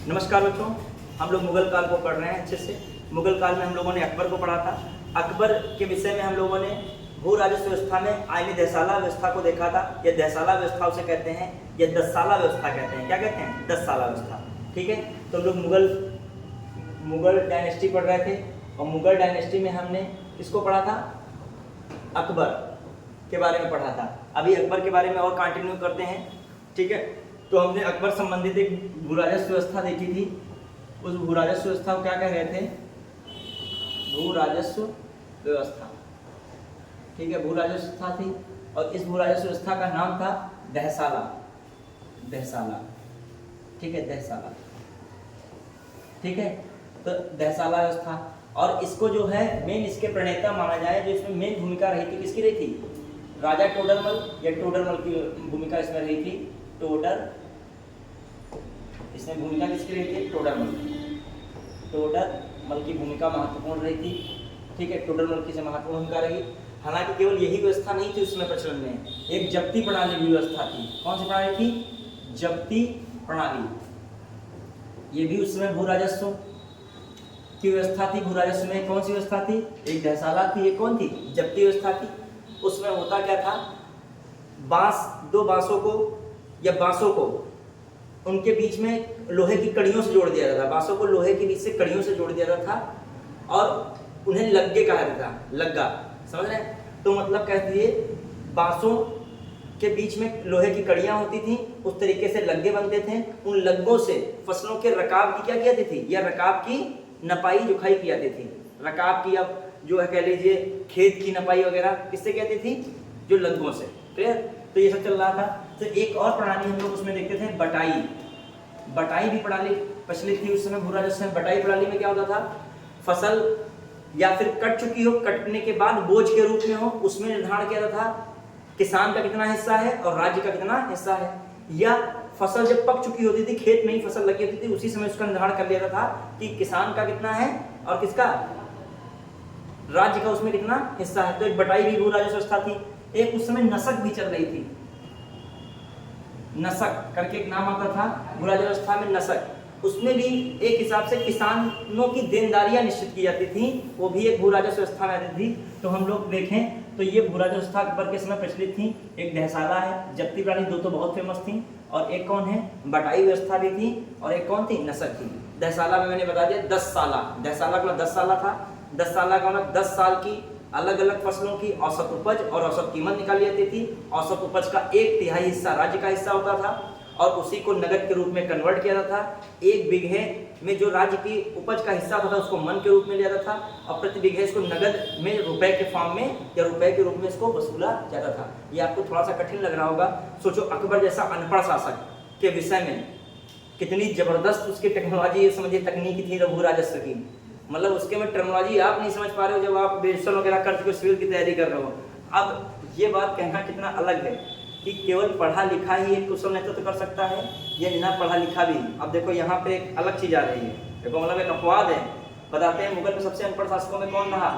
नमस्कार बच्चों, हम लोग मुगल काल को पढ़ रहे हैं अच्छे से। मुगल काल में हम लोगों ने अकबर को पढ़ा था। अकबर के विषय में हम लोगों ने भू राजस्व व्यवस्था में आईनी दहसाला व्यवस्था को देखा था। यह दहसाला व्यवस्था उसे कहते हैं, यह 10 साला व्यवस्था कहते हैं। क्या कहते हैं? 10 साला व्यवस्था। ठीक है, तो हम लोग मुगल डायनेस्टी पढ़ रहे थे और मुगल डायनेस्टी में हमने किसको पढ़ा था? अकबर के बारे में पढ़ा था। अभी अकबर के बारे में और कंटिन्यू करते हैं। ठीक है, तो हमने अकबर संबंधित एक भू राजस्व व्यवस्था देखी थी। उस भू राजस्व व्यवस्था को क्या कह रहे थे? भू राजस्व व्यवस्था। ठीक है, भू राजस्व व्यवस्था थी और इस भू राजस्व व्यवस्था का नाम था दहसाला। दहसाला, ठीक है, दहसाला। ठीक है, तो दहसाला व्यवस्था। और इसको जो है मेन इसके प्रणेता माना जाए, जो इसमें मेन भूमिका रही थी, किसकी रही थी? राजा टोडरमल या टोडरमल की भूमिका इसमें रही थी। इसमें भूमिका किसकी रही थी? टोडरमल की भूमिका महत्वपूर्ण रही थी। ठीक है, टोडरमल की से महत्वपूर्ण भूमिका रही। हालांकि केवल यही व्यवस्था नहीं थी उसमें प्रचलन में, एक जब्ती प्रणाली भी व्यवस्था थी। कौन सी प्रणाली थी? जब्ती प्रणाली। ये भी उसमें भू राजस्व की व्यवस्था थी। भू राजस्व में कौन सी व्यवस्था थी? एक दहसाला थी, एक कौन थी? जब्ती व्यवस्था थी। उसमें होता क्या था? दो बांसों को या बांसों को उनके बीच में लोहे की कड़ियों से जोड़ दिया जाता था। बांसों को लोहे के बीच से कड़ियों से जोड़ दिया जाता था और उन्हें लग्गे कहा जाता था। लग्गा, समझ रहे हैं? तो मतलब कह दिए, बांसों के बीच में लोहे की कड़ियां होती थी, उस तरीके से लग्गे बनते थे। उन लग्गों से फसलों के रकाब की क्या की जाती थी? या रकाब की नपाई जुखाई की जाती थी। रकाब की, अब जो है कह लीजिए खेत की नपाई वगैरह किससे कहती थी? जो लग्गों से। क्लियर? तो ये सब चल रहा था। तो एक और प्रणाली हम लोग उसमें देखते थे, बटाई। बटाई भी प्रणाली प्रचलित थी उस समय भू राजस्व में। बटाई प्रणाली में क्या होता था? फसल या फिर कट चुकी हो, कटने के बाद बोझ के रूप में हो, उसमें निर्धारण किया जाता था किसान का कितना हिस्सा है और राज्य का कितना हिस्सा है। या फसल जब पक चुकी होती थी, खेत में ही फसल लगी होती थी, उसी समय उसका निर्धारण कर लिया जाता था कि किसान का कितना है और किसका? राज्य का उसमें कितना हिस्सा है। तो एक बटाई भी भू राजस्व व्यवस्था थी। एक उस समय नसक भी चल रही थी। नसक करके एक नाम आता था भू राजस्व व्यवस्था में, नसक। उसमें भी एक हिसाब से किसानों की देनदारियां निश्चित की जाती थी, वो भी एक भू राजस्व व्यवस्था में आती थी। तो हम लोग देखें तो ये भू राजस्व व्यवस्था अकबर के समय प्रचलित थी। एक दहसाला है, जब्ती प्रणाली, दो तो बहुत फेमस थी, और एक कौन है? बटाई व्यवस्था भी थी, और एक कौन थी? नसक थी। दहसाला में मैंने बता दिया 10 साला। दहसाला का 10 साला था। 10 साला का मतलब 10 साल की अलग अलग फसलों की औसत उपज और औसत कीमत निकाली जाती थी। औसत उपज का 1/3 हिस्सा राज्य का हिस्सा होता था और उसी को नगद के रूप में कन्वर्ट किया जाता था। 1 बीघे में जो राज्य की उपज का हिस्सा होता था उसको मन के रूप में लिया जाता था और प्रति बीघे इसको नगद में रुपए के फॉर्म में या रुपए के रूप में इसको वसूला जाता था। ये आपको थोड़ा सा कठिन लग रहा होगा। सोचो, अकबर जैसा अनपढ़ शासक के विषय में कितनी जबरदस्त उसकी टेक्नोलॉजी, ये समझिए तकनीकी थी भू राजस्व की। मतलब उसके में टर्मिनोलॉजी आप नहीं समझ पा रहे हो जब आप ग्रेजुएशन वगैरह कर चुके सिविल की तैयारी कर रहे हो। अब ये बात कहना कितना अलग है कि केवल पढ़ा लिखा ही एक कुशल नेतृत्व कर सकता है, ये बिना पढ़ा लिखा भी। अब देखो यहाँ पे एक अलग चीज आ रही है। देखो, मतलब एक अपवाद है। बताते हैं मुगल में सबसे अनपढ़ शासकों में कौन रहा?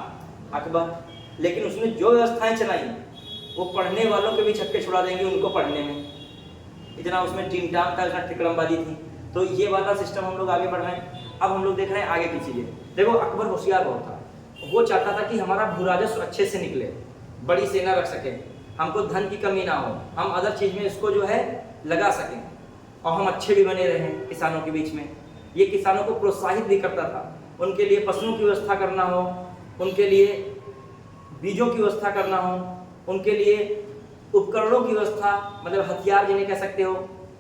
अकबर। लेकिन उसने जो व्यवस्थाएं चलाई वो पढ़ने वालों के भी छक्के छुड़ा देंगे उनको पढ़ने में। इतना उसमें टीम टाम था, इतना टिकड़मबाजी थी। तो ये वाला सिस्टम हम लोग आगे बढ़ रहे हैं। अब हम लोग देख रहे हैं आगे की चीजें। देखो, अकबर होशियार बहुत था। वो चाहता था कि हमारा भू राजस्व अच्छे से निकले, बड़ी सेना रख सके, हमको धन की कमी ना हो, हम अदर चीज में इसको जो है लगा सकें और हम अच्छे भी बने रहें किसानों के बीच में। ये किसानों को प्रोत्साहित भी करता था। उनके लिए पशुओं की व्यवस्था करना हो, उनके लिए बीजों की व्यवस्था करना हो, उनके लिए उपकरणों की व्यवस्था, मतलब हथियार जिन्हें कह सकते हो,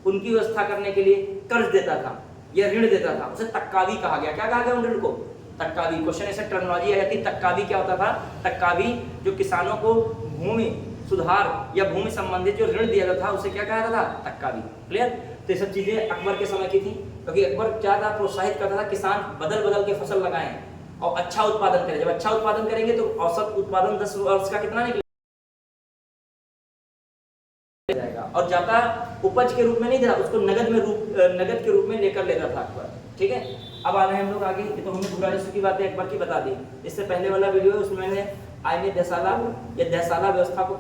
उनकी व्यवस्था करने के लिए कर्ज देता था या ऋण देता था। उसे तक्कावी कहा गया। क्या कहा गया उन ऋण को? तक्कावी। क्वेश्चन ऐसे टर्मिनोलॉजी आ जाती। तक्कावी क्या होता था? तक्कावी जो किसानों को भूमि सुधार या भूमि संबंधित जो ऋण दिया जाता था उसे क्या कहा जाता था? तक्कावी। क्लियर? तो ये सब चीजें अकबर के समय की थी, क्योंकि अकबर क्या था? प्रोत्साहित करता था किसान बदल बदल के फसल लगाएं और अच्छा उत्पादन करें। जब अच्छा उत्पादन करेंगे तो औसत उत्पादन 10 वर्ष का कितना निकलेगा और ज्यादा उपज के रूप में नहीं देता, उसको नगद के रूप में लेकर लेता था अकबर। ठीक है, अब आ रहे हैं हम लोग आगे। तो हमने भू राजस्व की बातें अकबर की बता दी। इससे पहले वाला वीडियो है उसमें मैंने आईनी दहसाला या दहसाला व्यवस्था को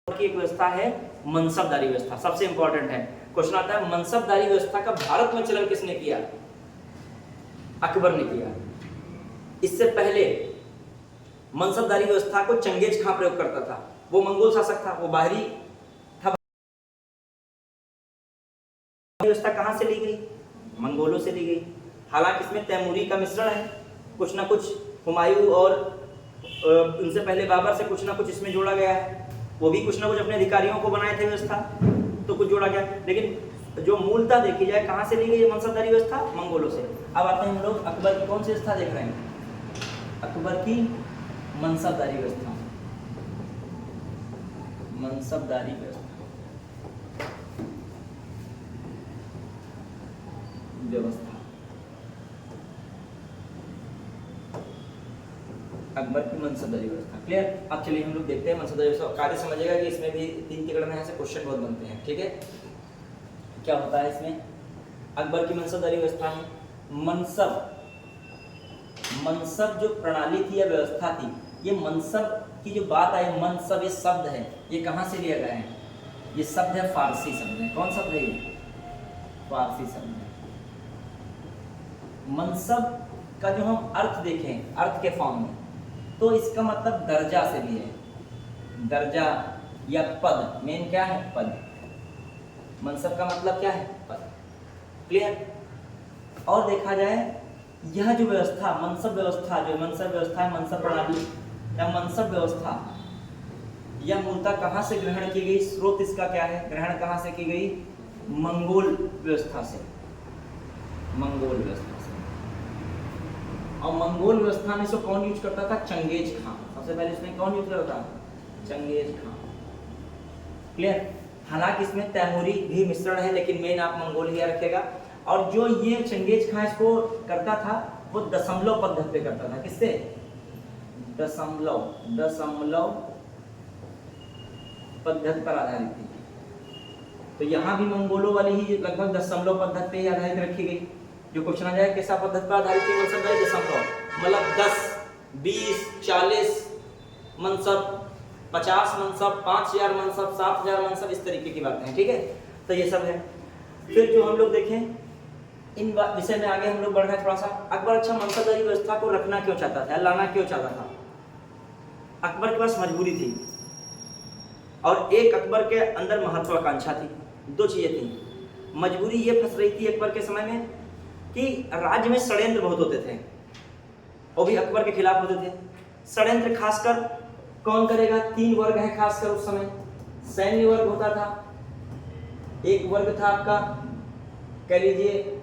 की एक व्यवस्था है मनसबदारी व्यवस्था सबसे इंपॉर्टेंट है। क्वेश्चन आता है मनसबदारी व्यवस्था का भारत में चलन किसने किया? अकबर ने किया। इससे पहले मनसबदारी व्यवस्था को चंगेज खां प्रयोग करता था, वो मंगोल शासक था, वो बाहरी था। व्यवस्था कहां से ली गई? मंगोलों से ली गई। हालांकि इसमें तैमूरी का मिश्रण है, कुछ ना कुछ हुमायूं और उनसे पहले बाबर से कुछ ना कुछ इसमें जोड़ा गया है, वो भी कुछ ना कुछ अपने अधिकारियों को बनाए थे व्यवस्था, तो कुछ जोड़ा गया। लेकिन जो मूलतः देखी जाए कहां से ली गई मनसबदारी व्यवस्था? मंगोलों से। अब आते हैं हम लोग अकबर की कौन सी व्यवस्था देख रहे हैं? अकबर की मनसबदारी व्यवस्था। मनसबदारी व्यवस्था अकबर की मनसबदारी व्यवस्था। क्लियर? अब चलिए हम लोग देखते हैं मनसबदारी व्यवस्था। कार्य समझिएगा कि इसमें भी 3 तिकड़ में ऐसे क्वेश्चन बहुत बनते हैं। ठीक है, क्या होता है इसमें? अकबर की मनसबदारी व्यवस्था है मनसब, मनसब जो प्रणाली थी या व्यवस्था थी, ये मनसब की जो बात आई, मनसब ये शब्द है, ये कहां से लिया गया है? ये शब्द है फारसी शब्द है। कौन शब्द है ये? फारसी शब्द है। मनसब का जो हम अर्थ देखें अर्थ के फॉर्म में, तो इसका मतलब दर्जा से भी है, दर्जा या पद। मेन क्या है? पद। मनसब का मतलब क्या है? पद। क्लियर? और देखा जाए यह जो व्यवस्था मनसब व्यवस्था, जो मनसब व्यवस्था है, मनसब प्रणाली या मनसब व्यवस्था, यह मूलतः कहां से ग्रहण की गई? स्रोत इसका क्या है? ग्रहण कहां से की गई? मंगोल व्यवस्था से, मंगोल व्यवस्था से। और मंगोल व्यवस्था में इसको कौन यूज करता था? चंगेज खां। सबसे पहले इसमें कौन यूज करता था? चंगेज खां। क्लियर? हालांकि इसमें तैमूरी भी मिश्रण है, लेकिन मेन आप मंगोल ही रखेगा। और जो ये चंगेज खां इसको करता था, वो दशमलव पद्धति पे करता था। किससे? दशमलव, दशमलव पद्धति पर आधारित थी। तो यहाँ भी मंगोलों वाली ही लगभग दशमलव पद्धति पे ही आधारित रखी गई। जो क्वेश्चन आ जाए कैसा पद्धति पर आधारित थी? मनसबदारी दशमलव, मतलब 10, 20, 40 मनसब, 50 मनसब, 5000 मनसब, 7000 मनसब, इस तरीके की बातें हैं। ठीक है, तो ये सब है। फिर जो हम लोग देखें इन विषय में आगे हम लोग बढ़ रहे हैं थोड़ा सा। अकबर अच्छा मनसबदारी व्यवस्था को रखना क्यों चाहता था, लाना क्यों चाहता था? अकबर के पास मजबूरी थी और एक अकबर के अंदर महत्वाकांक्षा थी। 2 चीजें थी। मजबूरी ये फंस रही थी अकबर के समय में कि राज्य में षड्यंत्र बहुत होते थे, वो भी अकबर के खिलाफ होते थे। षड्यंत्र खासकर कौन करेगा? 3 वर्ग है खासकर उस समय। सैन्य वर्ग होता था, एक वर्ग था आपका कह लीजिए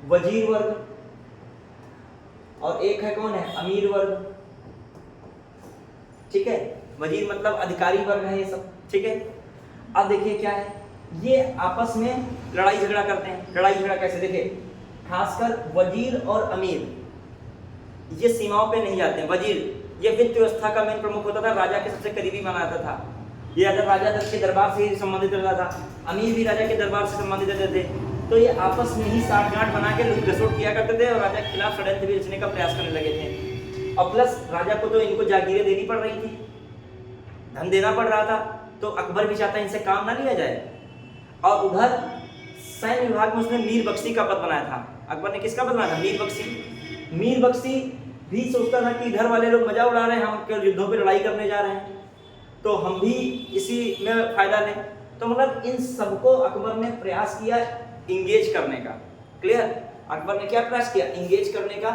वजीर वर्ग, और एक है कौन है? अमीर वर्ग। ठीक है, वजीर मतलब अधिकारी वर्ग है ये सब। ठीक है, अब देखिए क्या है, ये आपस में लड़ाई झगड़ा करते हैं। लड़ाई झगड़ा कैसे? देखिए, खासकर वजीर और अमीर ये सीमाओं पे नहीं जाते हैं। वजीर ये वित्त व्यवस्था का मेन प्रमुख होता था, राजा के सबसे करीबी माना था। ये अगर राजा के दरबार से ही संबंधित रहता था, अमीर भी राजा के दरबार से संबंधित रहते थे। तो ये आपस में ही साठगांठ बना के लूट घसोट किया करते थे और राजा के खिलाफ षड्यंत्र भी रचने का प्रयास करने लगे थे। और प्लस राजा को तो इनको जागीरें देनी पड़ रही थी, धन देना पड़ रहा था, तो अकबर भी चाहता इनसे काम ना लिया जाए। और उधर सैन्य विभाग में उसने मीर बख्शी का पद बनाया था। अकबर ने किसका पद बनाया था? मीर बख्शी। मीर बख्शी भी सोचता था कि इधर वाले लोग मजा उड़ा रहे हैं, हम केवल युद्धों पे लड़ाई करने जा रहे हैं, तो हम भी इसी में फायदा लें। तो मतलब इन सबको अकबर ने प्रयास किया इंगेज करने का। क्लियर? अकबर ने क्या प्रयास किया? इंगेज करने का।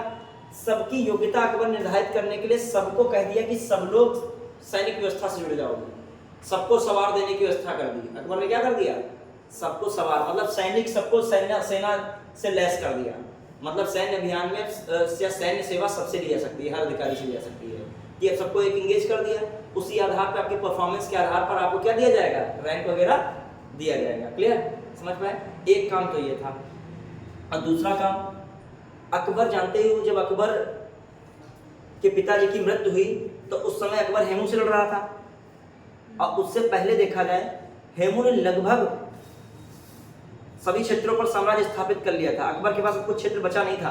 सबकी योग्यता अकबर निर्धारित करने के लिए सबको कह दिया कि सब लोग सैनिक व्यवस्था से जुड़ जाओगे, सबको सवार देने की व्यवस्था कर दी। अकबर ने क्या कर दिया? सबको सवार, मतलब सैनिक सबको सेना से लैस कर दिया। मतलब सैन्य अभियान में या सैन्य सेवा सबसे ली जा सकती है, हर अधिकारी से ली जा सकती है। ये सबको एक इंगेज कर दिया। उसी आधार पर आपके परफॉर्मेंस के आधार पर आपको क्या दिया जाएगा? रैंक वगैरह दिया जाएगा। क्लियर? समझ पाए? एक काम तो ये था। और दूसरा काम, अकबर जानते ही हो जब अकबर के पिताजी की मृत्यु हुई तो उस समय अकबर हेमू से लड़ रहा था। और उससे पहले देखा जाए हेमू ने लगभग सभी क्षेत्रों पर साम्राज्य स्थापित कर लिया था। अकबर के पास कुछ क्षेत्र बचा नहीं था।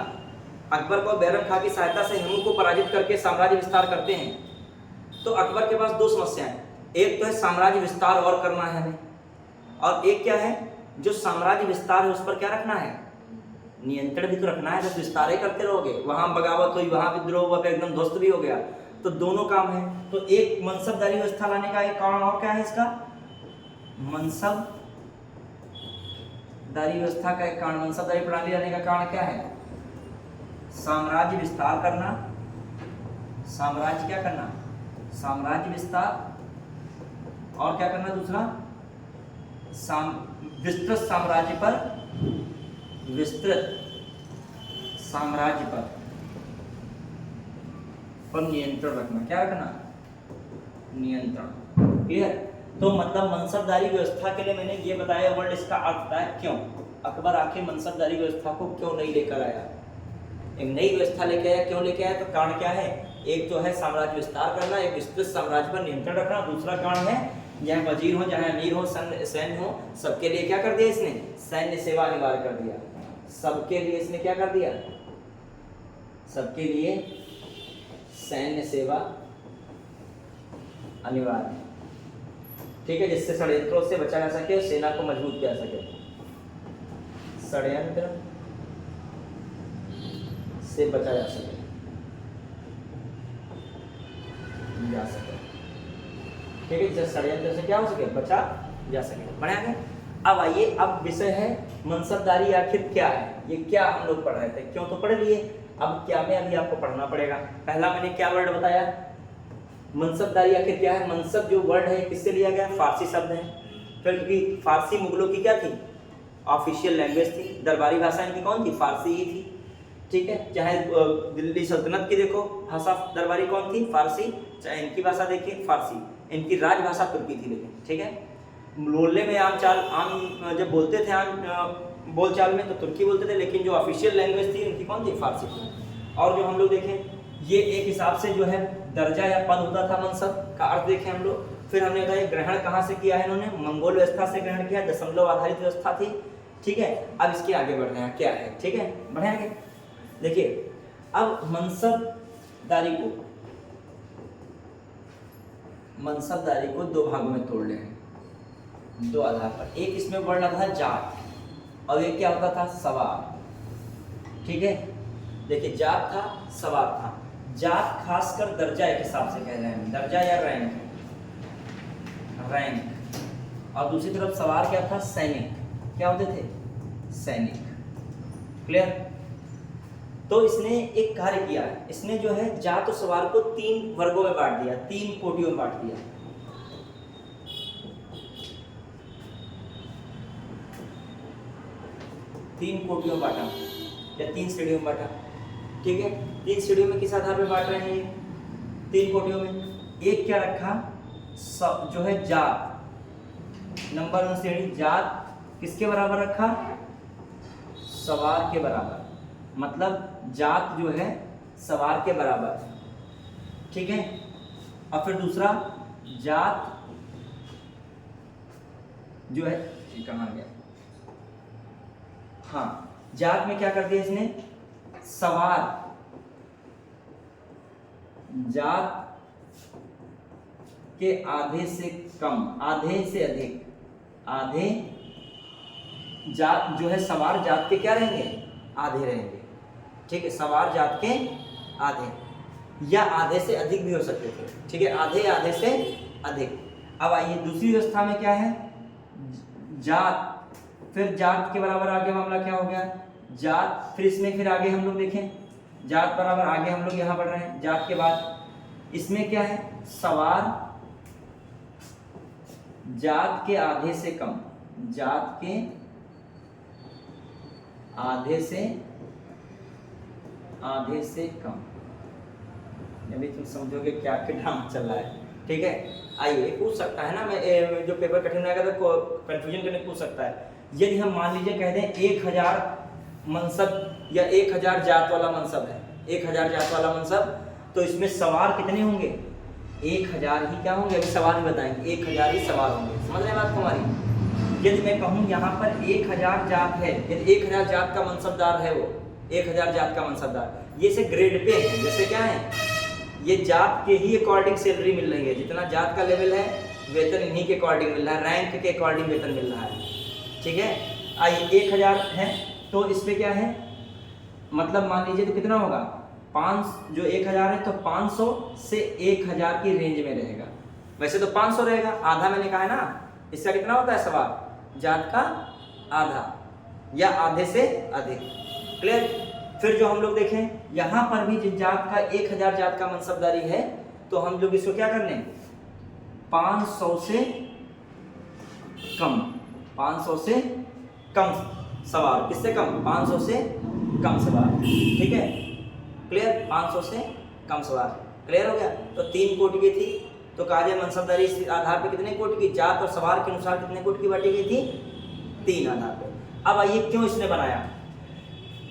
अकबर को बैरम खां की सहायता से हेमू को पराजित करके साम्राज्य विस्तार करते हैं। तो अकबर के पास 2 समस्याएं, एक तो है साम्राज्य विस्तार और करना है हमें, और एक क्या है, जो साम्राज्य विस्तार है उस पर क्या रखना है, नियंत्रण भी तो रखना है। बस विस्तार ही करते रहोगे, वहां बगावत हुई, वहां विद्रोह हुआ, एकदम ध्वस्त भी हो गया, तो दोनों काम है। तो एक मनसबदारी व्यवस्था लाने का एक कारण और क्या है इसका, मनसबदारी व्यवस्था का एक कारण, मनसबदारी प्रणाली लाने का कारण क्या है, साम्राज्य विस्तार करना, साम्राज्य क्या करना, साम्राज्य विस्तार, और क्या करना दूसरा, विस्तृत साम्राज्य पर, विस्तृत साम्राज्य पर नियंत्रण रखना, क्या रखना, नियंत्रण। क्लियर। तो मतलब मनसबदारी व्यवस्था के लिए मैंने ये बताया वर्ड, इसका अर्थ होता है क्यों अकबर आखिर मनसबदारी व्यवस्था को क्यों नहीं लेकर आया, एक नई व्यवस्था लेके आया, क्यों लेके आया, तो कारण क्या है, एक तो है साम्राज्य विस्तार करना, एक विस्तृत साम्राज्य पर नियंत्रण रखना, दूसरा कारण है जहाँ वजीर हो, जहाँ अमीर हो, सैन्य हो, सबके लिए क्या कर दिया इसने, सैन्य सेवा अनिवार्य कर दिया, सबके लिए इसने क्या कर दिया, सबके लिए सैन्य सेवा अनिवार्य, ठीक है, जिससे षड्यंत्रों से बचा जा सके और सेना को मजबूत किया जा सके, षड्यंत्र से बचा जा सके, ठीक है, जिससे षड्यंत्र से क्या हो सके, बचा जा सके। बढ़िया है। अब आइए, अब विषय है मनसबदारी आखिर क्या है, ये क्या हम लोग पढ़ रहे थे, क्यों तो पढ़ लिए, अब क्या में अभी आपको पढ़ना पड़ेगा। पहला मैंने क्या वर्ड बताया, मनसबदारी आखिर क्या है, मनसब जो वर्ड है किससे लिया गया, फारसी शब्द है, क्योंकि फारसी मुगलों की क्या थी, ऑफिशियल लैंग्वेज थी, दरबारी भाषा इनकी कौन थी, फारसी ही थी, ठीक है, चाहे दिल्ली सल्तनत की देखो भाषा दरबारी कौन थी, फारसी, चाहे इनकी भाषा देखिए फारसी, इनकी राजभाषा तुर्की थी, लेकिन ठीक है, बोलने में आम जब बोलते थे बोलचाल में तो तुर्की बोलते थे, लेकिन जो ऑफिशियल लैंग्वेज थी उनकी कौन थी, फारसी थी। और जो हम लोग देखें, ये एक हिसाब से जो है दर्जा या पद होता था मनसब का अर्थ देखें हम लोग। फिर हमने बताया ग्रहण कहाँ से किया है इन्होंने, मंगोल व्यवस्था से ग्रहण किया, दशमलव आधारित व्यवस्था थी, ठीक है। अब इसके आगे बढ़ रहे हैं, क्या है, ठीक है, बढ़े आगे। देखिए, अब मनसबदारी को दो भागों में तोड़ ले हैं, दो आधार पर। एक इसमें वर्ड आता था जात, और एक क्या होता था, सवार, ठीक है। देखिए, जात था, सवार था। जात खासकर दर्जा एक हिसाब से कह रहे हैं, दर्जा या रैंक, और दूसरी तरफ सवार क्या था, सैनिक, क्या होते थे, सैनिक। क्लियर। तो इसने एक कार्य किया, इसने जो है जात और सवार को तीन वर्गों में बांट दिया, तीन कोटियों में बांट दिया। तीन कोटियों में बांटा या तीन श्रेणियों में बांटा, ठीक है। तीन श्रेणियों में किस आधार पर बांट रहे हैं ये, तीन कोटियों में। एक क्या रखा, जो है जात, नंबर 1 श्रेणी जात किसके बराबर रखा, सवार के बराबर, मतलब जात जो है सवार के बराबर, ठीक है। और फिर दूसरा जात जो है, कहाँ गया, हाँ, जात में क्या कर दिया इसने, सवार, जात के आधे से कम, आधे से अधिक, आधे जात जो है सवार जात के क्या रहेंगे, आधे रहेंगे, ठीक है, सवार जात के आधे या आधे से अधिक भी हो सकते थे, ठीक है, आधे से अधिक। अब आइए दूसरी व्यवस्था में क्या है, जात, फिर जात के बराबर आगे मामला क्या हो गया, जात, फिर इसमें फिर आगे हम लोग देखें, जात बराबर आगे हम लोग यहाँ बढ़ रहे हैं, जात के बाद इसमें क्या है, सवार जात के आधे से कम, जात के आधे से कम, अभी तुम समझोगे क्या ड्रामा चल रहा है, ठीक है। आइए, पूछ सकता है ना, मैं जो पेपर कठिन रहेगा तो कंफ्यूजन करने पूछ सकता है। यदि हम मान लीजिए कह दें 1000 मनसब या 1000 जात वाला मनसब है, 1000 जात वाला मनसब, तो इसमें सवार कितने होंगे, 1000 ही क्या होंगे, अभी सवाल में बताएंगे, 1000 ही सवार होंगे, समझ रहे हैं बात हमारी। यदि मैं कहूँ यहाँ पर 1000 जात है, यदि 1000 जात का मनसबदार है, वो 1000 जात का मनसबदार, ये से ग्रेड पे है, जैसे क्या है, ये जात के ही अकॉर्डिंग सैलरी मिल रही है, जितना जात का लेवल है वेतन इन्हीं के अकॉर्डिंग मिल रहा है, रैंक के अकॉर्डिंग वेतन मिल रहा है। ठीक है, आइए 1000 है तो इस पे क्या है, मतलब मान लीजिए तो कितना होगा, 5 जो 1000 है तो 500 से 1000 की रेंज में रहेगा। वैसे तो 500 रहेगा, आधा मैंने कहा है ना, इसका कितना होता है सवाल, जात का आधा या आधे से अधिक। क्लियर। फिर जो हम लोग देखें यहाँ पर भी जिस जात का 1000 जात का मनसबदारी है तो हम लोग इसको क्या करने, 500 से कम, 500 से कम सवार, किससे कम, 500 से कम सवार। ठीक है, क्लियर, 500 से कम सवार। क्लियर हो गया। तो 3 कोटि की थी तो कहा जाए मनसबदारी इस आधार पे कितने कोटि की, जात और सवार के अनुसार कितने कोटि की बांटी गई थी, 3 आधार पे। अब आइए क्यों इसने बनाया,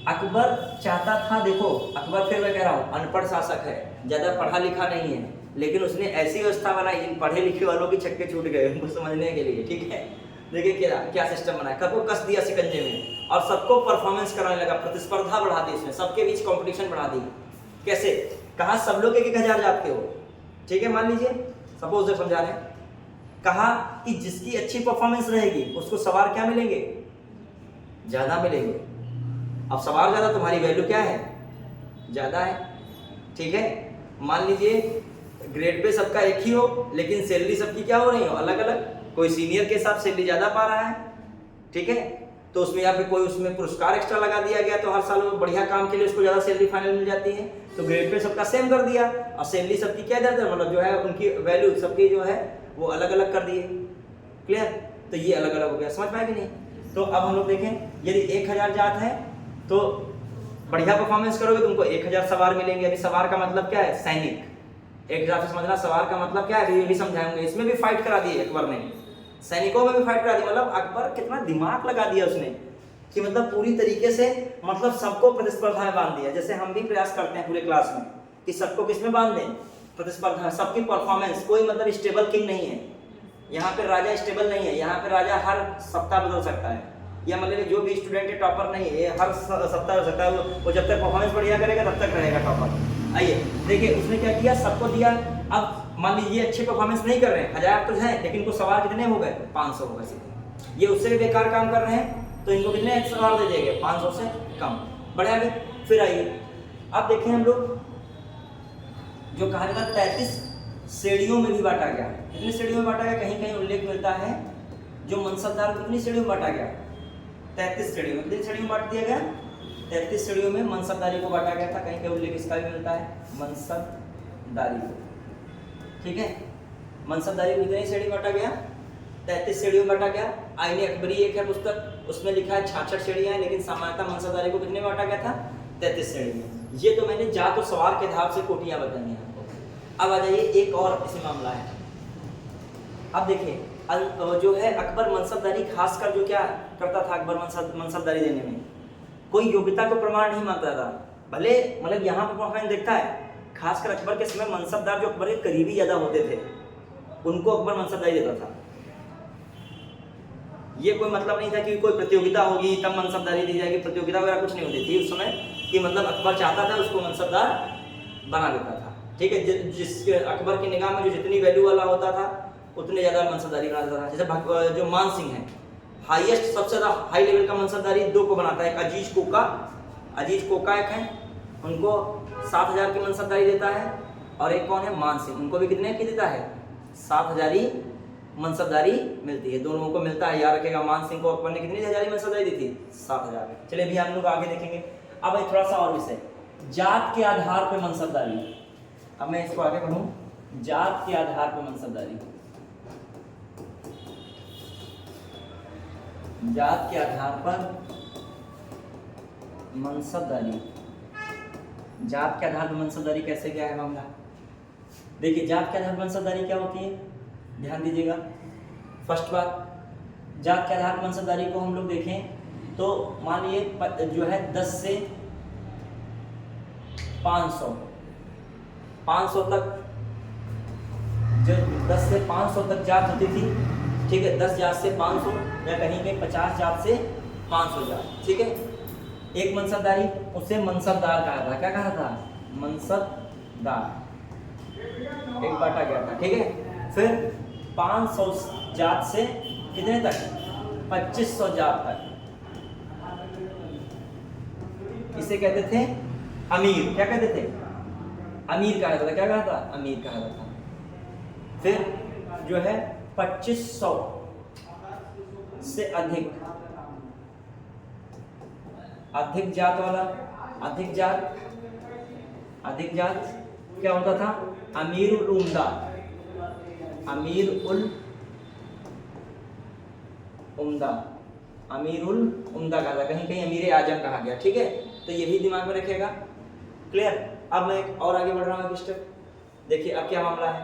अकबर चाहता था, देखो अकबर फिर मैं कह रहा हूँ अनपढ़ शासक है, ज़्यादा पढ़ा लिखा नहीं है, लेकिन उसने ऐसी व्यवस्था बनाई इन पढ़े लिखे वालों के छक्के छूट गए उनको समझने के लिए। ठीक है, देखिए क्या क्या सिस्टम बनाया, सबको कस दिया शिकंजे में और सबको परफॉर्मेंस कराने लगा, प्रतिस्पर्धा बढ़ा दी उसने, सबके बीच कंपटीशन बढ़ा दी। कैसे, कहा सब लोग 1000 जात के हो, ठीक है, मान लीजिए सपोज समझा रहे हैं, कहा कि जिसकी अच्छी परफॉर्मेंस रहेगी उसको सवार क्या मिलेंगे, ज्यादा मिलेंगे। अब सवार ज्यादा, तुम्हारी वैल्यू क्या है, ज्यादा है। ठीक है, मान लीजिए ग्रेड पे सबका एक ही हो लेकिन सैलरी सबकी क्या हो रही हो, अलग अलग, कोई सीनियर के साथ सैलरी ज्यादा पा रहा है। ठीक है, तो उसमें या फिर कोई उसमें पुरस्कार एक्स्ट्रा लगा दिया गया तो हर साल वो बढ़िया काम के लिए उसको ज्यादा सैलरी फाइनल मिल जाती है। तो ग्रेड पे सबका सेम कर दिया और सैलरी सबकी क्या ज्यादा, मतलब जो है उनकी वैल्यू सबकी जो है वो अलग अलग कर दिए। क्लियर, तो ये अलग अलग हो गया, समझ पाए कि नहीं। तो अब हम लोग देखें, यदि 1000 जात है तो बढ़िया परफॉर्मेंस करोगे तो तुमको 1000 सवार मिलेंगे। अभी सवार का मतलब क्या है, सैनिक, एक हिसाब से समझना सवार का मतलब क्या है, ये भी समझाएंगे। इसमें भी फाइट करा दी अकबर ने, सैनिकों में भी फाइट करा दी, मतलब अकबर कितना दिमाग लगा दिया उसने कि मतलब पूरी तरीके से मतलब सबको प्रतिस्पर्धा में बांध दिया। जैसे हम भी प्रयास करते हैं पूरे क्लास में कि सबको किसमें बांध दें, प्रतिस्पर्धा, सबकी परफॉर्मेंस। कोई मतलब स्टेबल किंग नहीं है यहाँ पे, राजा स्टेबल नहीं है यहाँ पे, राजा हर सप्ताह बदल सकता है, या मतलब जो भी स्टूडेंट है टॉपर नहीं है, ये हर सप्ताह हो सकता है, वो जब तक परफॉर्मेंस बढ़िया करेगा तब तक रहेगा टॉपर। आइए देखिए उसने क्या किया, सबको दिया। अब मान लीजिए अच्छे परफॉर्मेंस नहीं कर रहे हैं, 1000 तो है लेकिन इनको सवाल कितने हो गए, 500 हो गए सीधे। ये उससे भी बेकार काम कर रहे हैं तो इनको कितने सवाल दे देंगे, 500 से कम, बढ़िया भी। फिर आइए अब देखें हम लोग, जो कहा जाता है 33 श्रेणियों में भी बांटा गया। कितनी श्रेणियों में बांटा गया, कहीं कहीं उल्लेख मिलता है जो मनसबदार को कितनी श्रेणियों में बांटा गया, 33 श्रेणियों में। कितनी श्रेणियों में बांट दिया गया, 33 श्रेणियों में मनसबदारी को बांटा गया था। कहीं कहीं उल्लेख इसका भी मिलता है, मनसबदारी को। ठीक है, मनसबदारी को कितनी श्रेणी बांटा गया, 33 श्रेणियों में बांटा गया। आईने अकबरी एक है पुस्तक, उसमें लिखा है 66 श्रेणियां हैं, लेकिन सामान्यतः मनसबदारी को कितने में बांटा गया था, 33 श्रेणी में। ये तो मैंने जात और सवार के आधार से कोटियां बताई हैं आपको। अब आ जाइए एक और इसी मामला है। अब देखिए जो है अकबर मनसबदारी खासकर जो क्या करता था, अकबर मनसबदारी देने में कोई योग्यता को प्रमाण नहीं मानता था। भले मतलब यहाँ पर परफॉर्मेंस देखता है, खासकर अकबर के समय मनसबदार जो अकबर के करीबी ज्यादा होते थे उनको अकबर मनसबदारी देता था। ये कोई मतलब नहीं था कि कोई प्रतियोगिता होगी तब मनसबदारी दी जाएगी, प्रतियोगिता वगैरह कुछ नहीं होती थी उस समय, कि मतलब अकबर चाहता था उसको मनसबदार बना देता था। ठीक है, जिस अकबर की निगाह में जो जितनी वैल्यू वाला होता था उतने ज्यादा मनसबदारी बना देता था। जैसे जो मान सिंह है, हाईएस्ट सबसे ज्यादा हाई लेवल का मनसबदारी 2 को बनाता है, एक अजीज कोका एक है, उनको 7000 की मनसबदारी देता है, और एक कौन है, मान सिंह, उनको भी कितने की देता है, 7000 ही मनसबदारी मिलती है। दोनों को मिलता है, याद रखेगा। मान सिंह को अकबर ने कितनी हजारी मनसबदारी दी थी, 7000। चलिए अभी हम लोग आगे देखेंगे। अब थोड़ा सा और विषय, जात के आधार पर मनसबदारी। अब मैं इसको आगे पढ़ूं, जात के आधार पर मनसबदारी, जात के आधार पर मनसबदारी, जात के आधार पर मनसबदारी कैसे, क्या है मामला। देखिए जात के आधार पर मनसबदारी क्या होती है, ध्यान दीजिएगा। फर्स्ट बात, जात के आधार पर मनसबदारी को हम लोग देखें तो मान लीजिए जो है 10 से 500 तक, जो 10 से 500 तक जात होती थी। ठीक है, 10 जात से 500 या कहीं कहीं 50 जात से 500 जात। ठीक है, एक मनसबदारी, उसे मनसबदार कहा था। क्या कहा था, मनसबदार, एक बांटा गया था। ठीक है, फिर 500 जात से कितने तक, 2500 जात तक। इसे कहते थे अमीर। क्या कहते थे? अमीर कहा जाता था। क्या कहा था? अमीर कहा जाता था। फिर जो है 2500 से अधिक जात वाला, अधिक जात क्या होता था? अमीरुल उम्दा। अमीरुल उम्दा कहा था, कहीं कहीं अमीर आजम कहा गया। ठीक है, तो ये भी दिमाग में रखिएगा। क्लियर? अब मैं एक और आगे बढ़ रहा हूँ एक स्टेप। देखिए अब क्या मामला है,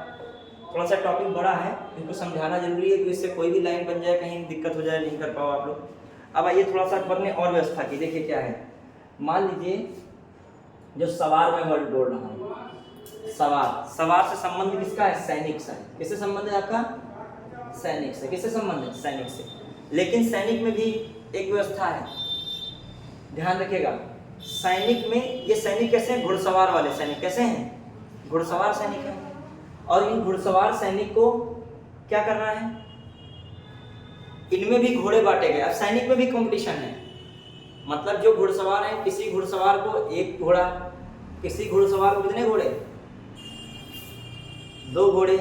थोड़ा सा टॉपिक बड़ा है, इनको समझाना जरूरी है कि इससे कोई भी लाइन बन जाए, कहीं दिक्कत हो जाए, नहीं कर पाओ आप लोग। अब आइए थोड़ा सा अकबर ने और व्यवस्था की। देखिए क्या है, मान लीजिए जो सवार में वर्ड बोल रहा हूँ, सवार से संबंध किसका है? सैनिक से। किससे संबंध है आपका? सैनिक से। किससे संबंध है? सैनिक से। लेकिन सैनिक में भी एक व्यवस्था है, ध्यान रखिएगा। सैनिक में ये सैनिक कैसे हैं? घुड़सवार वाले सैनिक। कैसे हैं? घुड़सवार सैनिक हैं। और इन घुड़सवार सैनिक को क्या करना है? इनमें भी घोड़े बांटे गए। अब सैनिक में भी कंपटीशन है, मतलब जो घुड़सवार हैं, किसी घुड़सवार को एक घोड़ा, किसी घुड़सवार को कितने घोड़े? 2 घोड़े।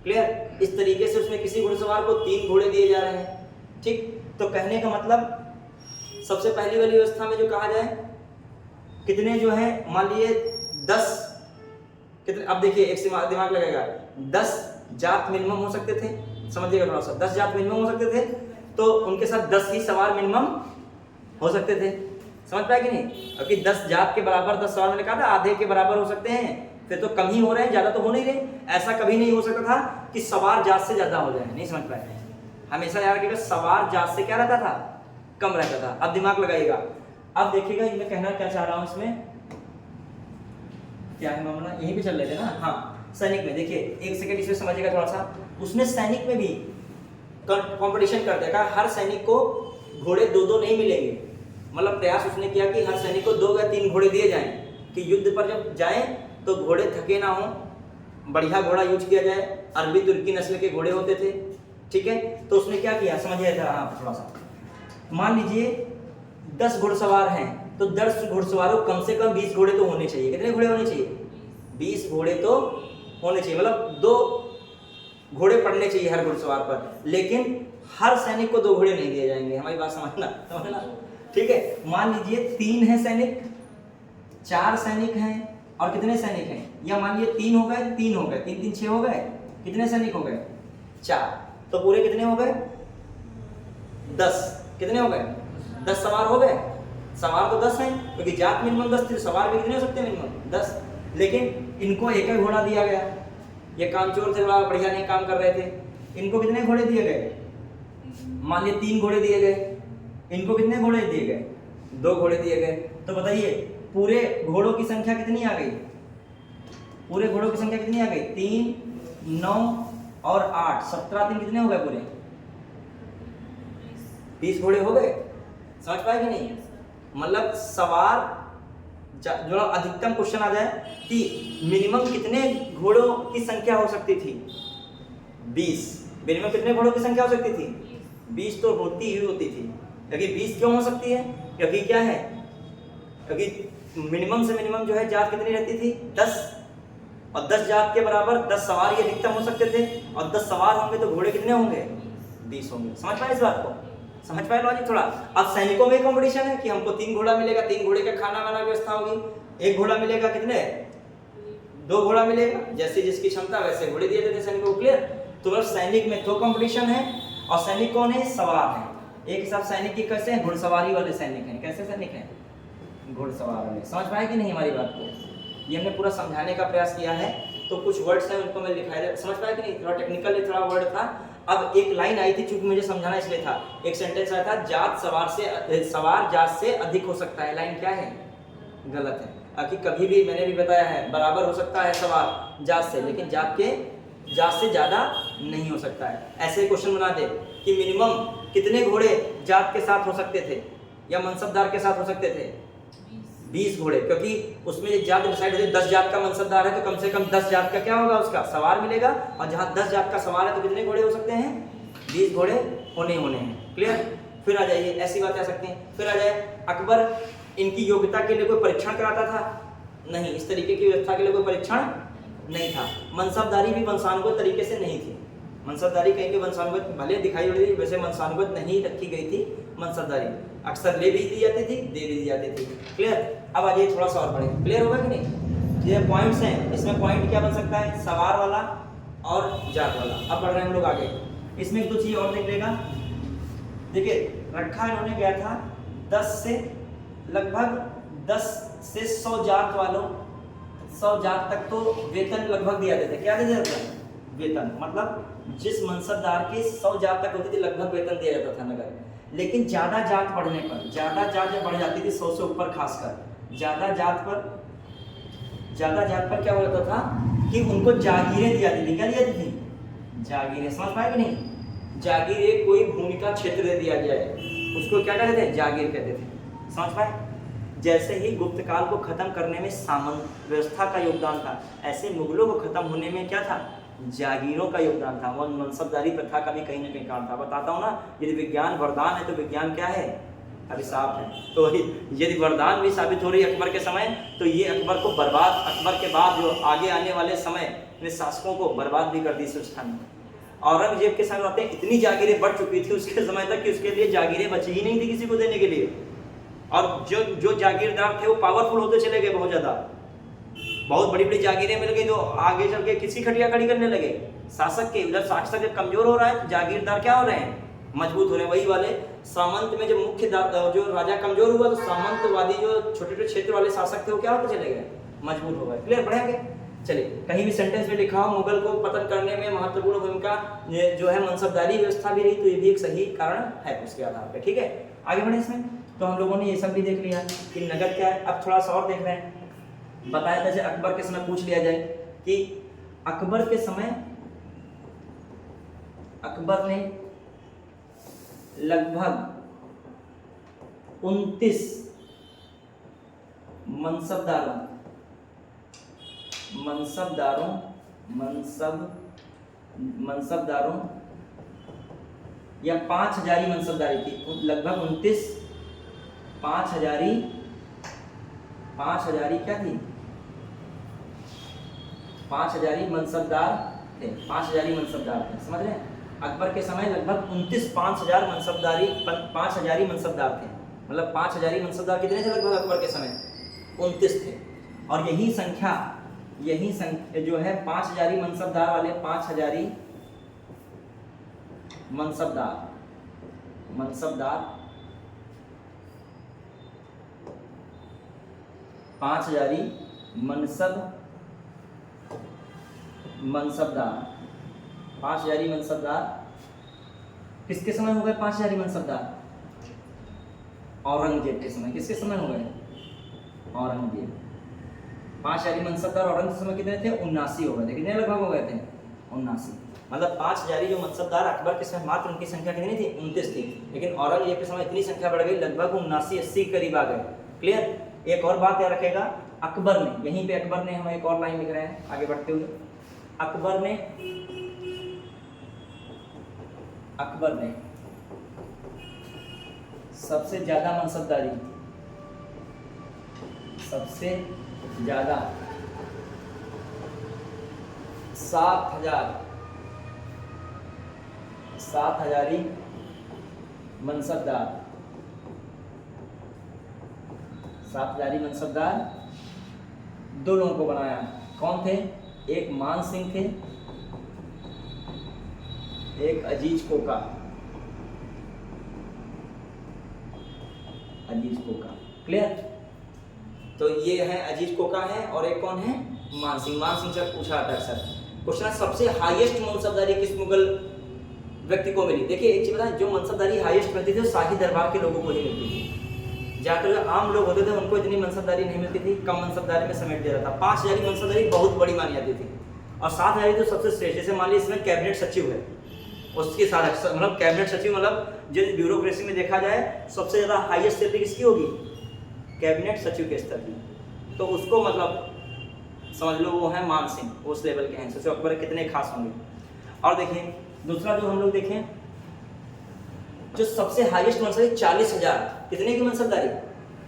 क्लियर? इस तरीके से उसमें किसी घुड़सवार को 3 घोड़े दिए जा रहे हैं। ठीक, तो कहने का मतलब सबसे पहली वाली व्यवस्था में जो कहा जाए, कितने जो है, मान लीजिए 10, कितने, अब देखिए एक दिमाग लगेगा, 10 जात मिनिमम हो सकते थे। समझिएगा थोड़ा सा, 10 जात मिनिमम हो सकते थे, तो उनके साथ 10 ही सवार मिनिमम हो सकते थे। समझ पाए कि नहीं? क्योंकि 10 जात के बराबर 10 सवार, मैंने कहा था आधे के बराबर हो सकते हैं, फिर तो कम ही हो रहे हैं, ज्यादा तो हो नहीं रहे। ऐसा कभी नहीं हो सकता था कि सवार जात से ज्यादा हो जाए। नहीं समझ पाए? हमेशा याद रखिएगा, सवार जात से क्या रहता था? कम रहता था। अब दिमाग लगाइएगा। अब देखिएगा मैं कहना क्या चाह रहा हूं, इसमें क्या है मामला, यहीं पे चल रहे थे ना। हाँ, सैनिक में देखिए, एक सेकंड इसमें समझिएगा थोड़ा सा। उसने सैनिक में भी कंपटीशन कर दिया, हर सैनिक को घोड़े 2-2 नहीं मिलेंगे। मतलब प्रयास उसने किया कि हर सैनिक को 2 या 3 घोड़े दिए जाएं, कि युद्ध पर जब जाएं तो घोड़े थके ना हो, बढ़िया घोड़ा यूज किया जाए। अरबी तुर्की नस्ल के घोड़े होते थे। ठीक है, तो उसने क्या किया समझिए जरा थोड़ा सा। मान लीजिए 10 घुड़सवार हैं, तो 10 घुड़सवारों कम से कम 20 घोड़े तो होने चाहिए। कितने घोड़े होने चाहिए? 20 घोड़े तो होने चाहिए, मतलब 2 घोड़े पड़ने चाहिए हर घुड़सवार पर। लेकिन हर सैनिक को 2 घोड़े नहीं दिए जाएंगे। हमारी बात समझना। ठीक है, मान लीजिए 3 है सैनिक, 4 सैनिक हैं, और कितने सैनिक हैं? या मान लीजिए 3 हो गए, 3 हो गए, 3 3 6 हो गए। कितने सैनिक हो गए? 4। तो पूरे कितने हो गए? 10। कितने हो गए? 10 सवार हो गए। सवार तो 10 हैं, क्योंकि जात मिनिमम 10 थी, सवार भी कितने हो सकते हैं? मिनिमम 10। लेकिन इनको एक ही घोड़ा दिया गया। ये कामचोर थे, बड़ा बढ़िया नहीं काम कर रहे थे। इनको कितने घोड़े दिए गए? मान लीजिए 3 घोड़े दिए गए। इनको कितने घोड़े दिए गए? 2 घोड़े दिए गए। तो बताइए पूरे घोड़ों की संख्या कितनी आ गई? पूरे घोड़ों की संख्या कितनी आ गई? 3, 9 और 8, 17 3 कितने हो गए? पूरे 20 घोड़े हो गए। समझ पाए कि नहीं? मतलब सवार जो अधिकतम क्वेश्चन आ जाए कि मिनिमम कितने घोड़ों की संख्या हो सकती थी? 20। मिनिमम कितने घोड़ों की संख्या हो सकती थी? 20 तो होती ही होती थी। क्योंकि 20 क्यों हो सकती है? क्योंकि क्या है, क्योंकि मिनिमम से मिनिमम जो है जात कितनी रहती थी? 10। और 10 जात के बराबर 10 सवार ही अधिकतम हो सकते थे। और 10 सवार होंगे तो घोड़े कितने होंगे? 20 होंगे। समझ पाए इस बात को? समझ पाए लॉजिक थोड़ा? अब सैनिकों में कंपटीशन है कि हमको 3 घोड़ा मिलेगा, 3 घोड़े का खाना वाना व्यवस्था होगी। 1 घोड़ा मिलेगा, कितने? 2 घोड़ा मिलेगा, जैसे जिसकी क्षमता वैसे घोड़े दिए जाते सैनिकों को। क्लियर? तो मतलब सैनिक में तो कंपटीशन है। और सैनिक कौन है? सवार है। एक हिसाब सैनिक की कैसे हैं? घुड़सवारी वाले सैनिक हैं। कैसे सैनिक हैं? घुड़सवार वाले। समझ पाए कि नहीं हमारी बात को? ये हमने पूरा समझाने का प्रयास किया है। तो कुछ वर्ड्स हैं उनको मैं लिखाया, समझ पाया कि नहीं? थोड़ा टेक्निकल थोड़ा वर्ड था। अब एक लाइन आई थी, चूंकि मुझे समझाना इसलिए था। एक सेंटेंस आया था, जात सवार जात से अधिक हो सकता है। लाइन क्या है? गलत है। कि कभी भी मैंने भी बताया है, बराबर हो सकता है सवार जात से, लेकिन जात से ज्यादा नहीं हो सकता है। ऐसे क्वेश्चन बना दे कि मिनिमम कितने घोड़े जात के साथ हो सकते थे या मनसबदार के साथ हो सकते थे? 20 घोड़े, क्योंकि उसमें एक जात डिसाइड होती है, 10 जात का मनसबदार है तो कम से कम 10 जात का क्या होगा, उसका सवार मिलेगा, और जहाँ 10 जात का सवार है तो कितने घोड़े हो सकते हैं, 20 घोड़े होने हैं। क्लियर। फिर आ जाइए, ऐसी बातें आ सकती हैं। फिर आ जाए, अकबर इनकी योग्यता के लिए कोई परीक्षण कराता था? नहीं, इस तरीके की व्यवस्था के लिए कोई परीक्षण नहीं था। मनसबदारी भी वंशानुगत तरीके से नहीं थी। मनसबदारी कहीं पे वंशानुगत भले दिखाई पड़ी, वैसे वंशानुगत नहीं रखी गई थी मनसबदारी। अक्सर ले भी दी जाती थी, दे भी दी जाती थी। क्लियर। अब आ जाइए थोड़ा सा और पढ़ें, क्लियर होगा कि नहीं। ये पॉइंट्स हैं, इसमें पॉइंट क्या बन सकता है, सवार वाला और जात वाला। अब बढ़ रहे हैं हम लोग आगे, इसमें एक दो चीज और देख लेगा। देखिए रखा इन्होंने गया था 10 से लगभग 10 से 100 जात वालों, 100 जात तक तो वेतन लगभग दिया देते। क्या दिया जाता है, वेतन, मतलब जिस मनसबदार के 100 जात तक होती थी लगभग वेतन दिया जाता था नगर। लेकिन ज्यादा जात बढ़ने पर, ज्यादा जात जब बढ़ जाती थी 100 से ऊपर, खासकर ज्यादा जात पर क्या हो जाता था कि उनको जागीरें दी जाती थी। क्या दी जाती थी, जागीरें। समझ पाए कि नहीं, जागीर एक कोई भूमि का क्षेत्र दे दिया जाए, उसको क्या कहते थे, जागीर कहते थे। समझ पाए। जैसे ही गुप्त काल को खत्म करने में सामंत व्यवस्था का योगदान था, ऐसे मुगलों को खत्म होने में क्या था, जागीरों का योगदान था। वो मनसबदारी प्रथा का भी कहीं ना कहीं कारण था। बताता हूँ ना, यदि विज्ञान वरदान है तो विज्ञान क्या है, अभिशाप है। तो यदि वरदान भी साबित हो रही है अकबर के समय, तो ये अकबर को बर्बाद, अकबर के बाद जो आगे आने वाले समय में शासकों को बर्बाद भी कर दी इस व्यवस्था ने। औरंगजेब के समय आते इतनी जागीरें बढ़ चुकी थी उसके समय तक कि उसके लिए जागीरें बची ही नहीं थी किसी को देने के लिए। और जो जागीरदार थे वो पावरफुल होते चले गए, बहुत ज्यादा, बहुत बड़ी बड़ी जागीरें मिल गई, तो आगे चल के किसी खटिया खड़ी करने लगे शासक के। उधर शासक जब कमजोर हो रहा है तो जागीरदार क्या हो रहे हैं, मजबूत हो रहे हैं। वही वाले सामंत में जो मुख्य जो राजा कमजोर हुआ तो सामंतवादी जो छोटे छोटे क्षेत्र वाले शासक थे वो क्या होते चले गए, मजबूत हो गए। क्लियर, बढ़ेंगे। चलिए, कहीं भी सेंटेंस में लिखा हो मुगल को पतन करने में महत्वपूर्ण भूमिका जो है मनसबदारी व्यवस्था भी रही, तो ये भी एक सही कारण है उसके आधार पर। ठीक है, आगे बढ़े इसमें। तो हम लोगों ने ये सब भी देख लिया कि नगद क्या है। अब थोड़ा सा और देख रहे हैं। बताया था जैसे अकबर के समय पूछ लिया जाए कि अकबर के समय अकबर ने लगभग 29 मनसबदारों या 5000 मनसबदारी थी। लगभग 29 5000 क्या थी, 5000 मनसबदार थे। 5000 मनसबदार थे, समझ रहे हैं। अकबर के समय लगभग 5000 मनसबदार थे। मतलब 5000 मनसबदार कितने थे लगभग अकबर के समय, 29 थे। और यही संख्या जो है 5000 मनसबदार वाले 5000 मनसबदार 5000 मनसबदार किसके समय हो गए 5000 मनसबदार, औरंगजेब के समय। किसके समय हो गए, औरंगजेब। 5000 मनसबदार औरंगजेब के समय कितने थे, 79 हो गए थे। कितने लगभग हो गए थे, 79। मतलब 5000 जो मनसबदार अकबर के समय मात्र उनकी संख्या कितनी थी, 29 थी। लेकिन औरंगजेब के समय इतनी संख्या बढ़ गई, लगभग 79-80 के करीब आ गए। क्लियर। एक और बात याद रखेगा, अकबर ने, यहीं पे अकबर ने, हम एक और लाइन लिख रहे हैं आगे बढ़ते हुए, अकबर ने सबसे ज्यादा मनसबदारी, सबसे ज्यादा 7000 मनसबदार दो लोगों को बनाया। कौन थे, एक मान सिंह थे, एक अजीज कोका। क्लियर। तो ये है अजीज कोका है, और एक कौन है, मान सिंह। मान सिंह से पूछा जाता है सर क्वेश्चन, सबसे हाईएस्ट मनसबदारी किस मुगल व्यक्ति को मिली। देखिए एक चीज बताएं, जो मनसबदारी हाईएस्ट मिलती थी वो शाही दरबार के लोगों को ही मिलती थी। ज्यादातर जो आम लोग होते थे उनको इतनी मनसबदारी नहीं मिलती थी, कम मनसबदारी में समेट दिया जाता। 5000 मनसबदारी बहुत बड़ी मानी जाती थी, और 7000 तो सबसे श्रेष्ठ। जैसे मान लीजिए इसमें कैबिनेट सचिव है, उसके साथ मतलब कैबिनेट सचिव, मतलब जो ब्यूरोक्रेसी में देखा जाए सबसे ज्यादा हाईएस्ट सैलरी किसकी होगी, कैबिनेट सचिव के स्तर की, तो उसको मतलब समझ लो वो है मान सिंह, उस लेवल के हैं। सोचो अकबर कितने खास होंगे। और देखें दूसरा जो हम लोग देखें, जो सबसे हाईएस्ट मनसबदारी 40,000, कितने की मनसबदारी?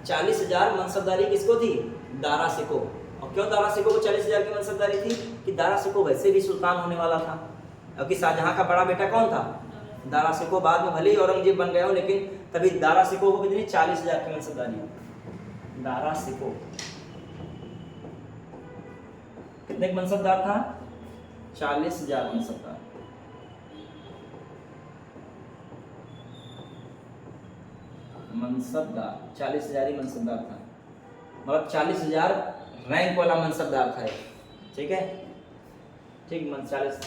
40,000 मनसबदारी किसको थी? दारा सिको। और क्यों दारा सिको को 40,000 की मनसबदारी थी? कि दारा सिको वैसे भी सुल्तान होने वाला था, क्योंकि शाहजहां का बड़ा बेटा कौन था? दारा सिको। बाद में भले ही औरंगजेब बन गया हो, लेकिन तभी दारा सिको को कितनी? 40,000 की मनसबदारी। दारा सिको कितने मनसबदार था? 40,000 मनसबदार। मनसबदार 40,000 ही मनसबदार था, मतलब 40,000 रैंक वाला मनसबदार था, ठीक है, ठीक 40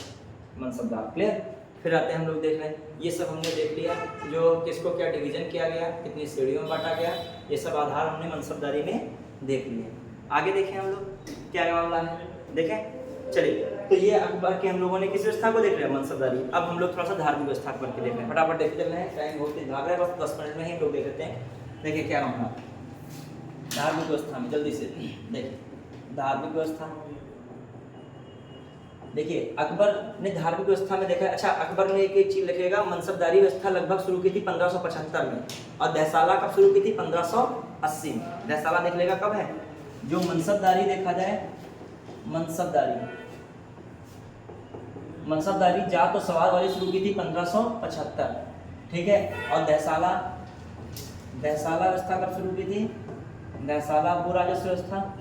मनसबदार। क्लियर? फिर आते हैं हम लोग देख रहे हैं, ये सब हमने देख लिया, जो किसको क्या डिवीजन किया गया, कितनी श्रेणियों में बांटा गया, ये सब आधार हमने मनसबदारी में देख लिए। आगे देखें हम लोग क्या मामला है, देखें। चलिए, तो ये अकबर के हम लोगों ने किस व्यवस्था को देख रहे हैं? मनसबदारी। अब हम लोग थोड़ा सा धार्मिक व्यवस्था अकबर के देख रहे हैं, फटाफट देखते चल रहे हैं, टाइम बहुत तेज भाग रहा है, बस 10 मिनट में ही लोग देख लेते हैं। देखिए क्या मामला धार्मिक व्यवस्था में, जल्दी से देखिए धार्मिक व्यवस्था। देखिए अकबर ने धार्मिक व्यवस्था में देखा। अच्छा, अकबर ने एक चीज लिखेगा, मनसबदारी व्यवस्था लगभग शुरू की थी 1575 में, और दहसाला कब शुरू की थी? 1580 में। दहसाला देख लेगा कब है? जो मनसबदारी देखा जाए, मनसबदारी जात और सवार वाली शुरू की थी 1575, ठीक है। और दहसाला व्यवस्था कब शुरू की थी? दहसाला भू राजस्व व्यवस्था,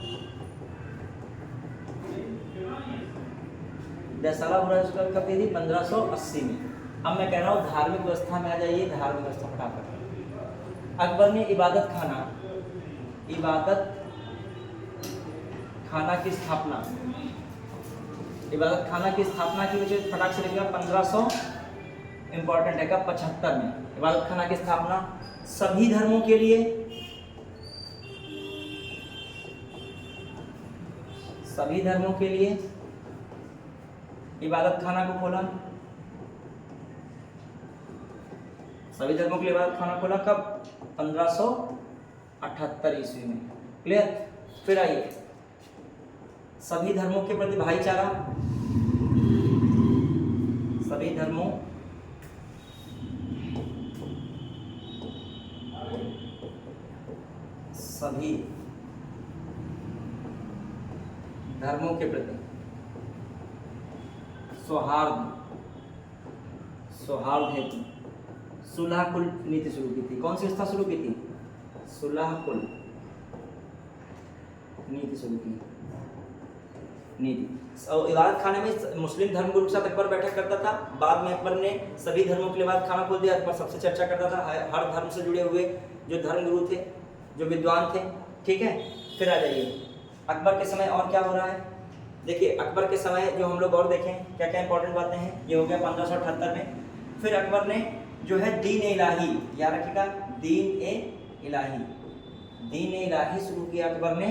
दहसाला भू राजस्व कब की थी? 1580 में। अब मैं कह रहा हूँ धार्मिक व्यवस्था में आ जाइए, धार्मिक व्यवस्था फटाफट। अकबर ने इबादत खाना की स्थापना, इबादत खाना की स्थापना की वजह फटाक से लिखेगा 1500 इंपॉर्टेंट है, कब? 75 में। इबादत खाना की स्थापना सभी धर्मों के लिए, सभी धर्मों के लिए इबादत खाना को खोला, सभी धर्मों के लिए इबादत खाना खोला कब? 1578 ईस्वी में। क्लियर? फिर आइए, सभी धर्मों के प्रति भाईचारा, सभी धर्मों के प्रति सौहार्द हेतु सुलह कुल नीति शुरू की थी। कौन सी व्यवस्था शुरू की थी? सुलह कुल नीति शुरू की नीति। और इबादत खाने में मुस्लिम धर्म गुरु के साथ अकबर बैठक करता था। बाद में अकबर ने सभी धर्मों के लिए इबादत खाना खोल दिया। अकबर सबसे चर्चा करता था, हर धर्म से जुड़े हुए जो धर्म गुरु थे, जो विद्वान थे, ठीक है। फिर आ जाइए अकबर के समय और क्या हो रहा है। देखिए अकबर के समय जो हम लोग और देखें क्या क्या इंपॉर्टेंट बातें हैं। ये हो गया 1578 में। फिर अकबर ने जो है दीन इलाही, याद रखिएगा, दीन इलाही शुरू किया अकबर ने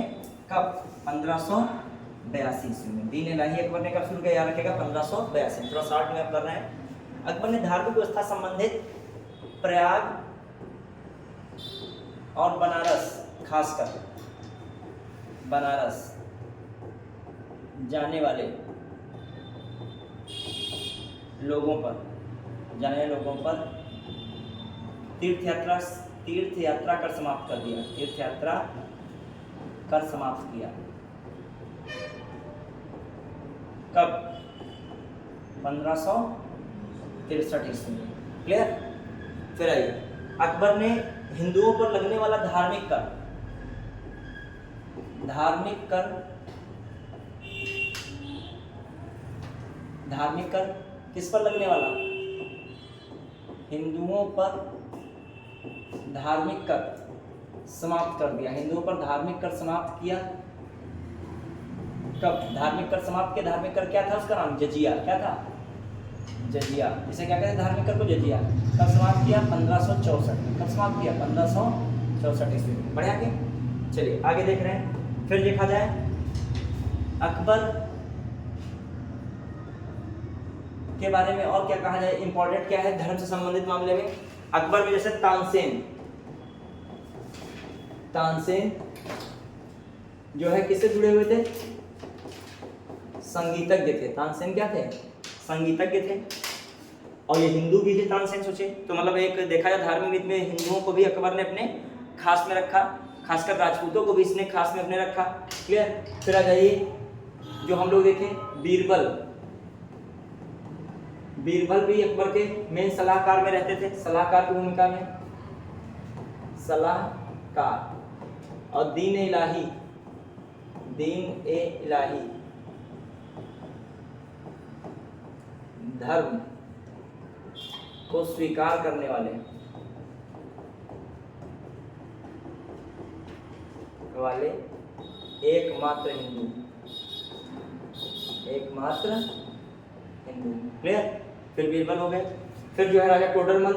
कब? 1582 ईस्वी में। दीन इलाही अकबर ने कब शुरू किया? याद रखिएगा 1582। थोड़ा शॉर्ट में आप कर रहे हैं। अकबर ने धार्मिक व्यवस्था संबंधित प्रयाग और बनारस, खासकर बनारस जाने वाले लोगों पर तीर्थ यात्रा कर समाप्त कर दिया। तीर्थ यात्रा कर समाप्त किया कब? 1563 ईस्वी में। क्लियर? फिर आइए अकबर ने हिंदुओं पर लगने वाला धार्मिक कर किस पर लगने वाला? हिंदुओं पर धार्मिक कर समाप्त कर दिया। हिंदुओं पर धार्मिक कर समाप्त किया कब? धार्मिक कर समाप्त किया। धार्मिक कर क्या था? उसका नाम जजिया। क्या था? जजिया। इसे क्या कहते हैं? धार्मिक कर को जजिया। कब समाप्त किया? 1564 में। कब समाप्त किया? 1564 ईस्वी में। बढ़िया के चलिए आगे देख रहे हैं। फिर देखा जाए अकबर के बारे में और क्या कहा जाए, इंपॉर्टेंट क्या है धर्म से संबंधित मामले में। अकबर में जैसे तानसेन तानसेन जो है किससे जुड़े हुए थे? संगीतज्ञ थे। तानसेन क्या थे? संगीतज्ञ थे। और ये हिंदू भी थे तानसेन, सोचे तो मतलब एक देखा जाए धार्मिक रीत में हिंदुओं को भी अकबर ने अपने खास में रखा, खासकर राजपूतों को भी इसने खास में अपने रखा। क्लियर। फिर आ जाइए जो हम लोग देखें बीरबल। बीरबल भी अकबर के मेन सलाहकार में रहते थे, सलाहकार की भूमिका में, सलाहकार। और दीन ए इलाही, दीन ए इलाही धर्म को स्वीकार करने वाले एकमात्र हिंदू, एकमात्र हिंदू। क्लियर। फिर बीरबल हो गए। फिर जो है राजा टोडरमल,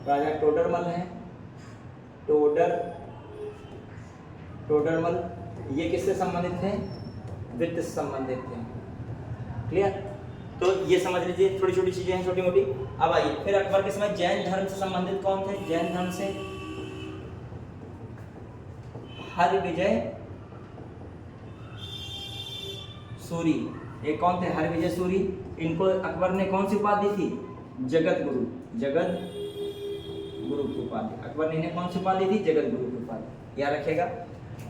राजा टोडरमल है, टोडरमल ये किससे संबंधित थे? वित्त से संबंधित थे। क्लियर। तो ये समझ लीजिए, थोड़ी छोटी चीजें हैं, छोटी मोटी। अब आइए फिर अकबर के समय जैन धर्म से संबंधित कौन थे? जैन धर्म से हरविजय सूरी। ये कौन थे? हरविजय सूरी। इनको अकबर ने कौन सी उपाधि दी थी? जगत गुरु, जगत गुरु की उपाधि। अकबर ने इन्हें कौन सी उपाधि दी? जगत गुरु की उपाधि, याद रखिएगा।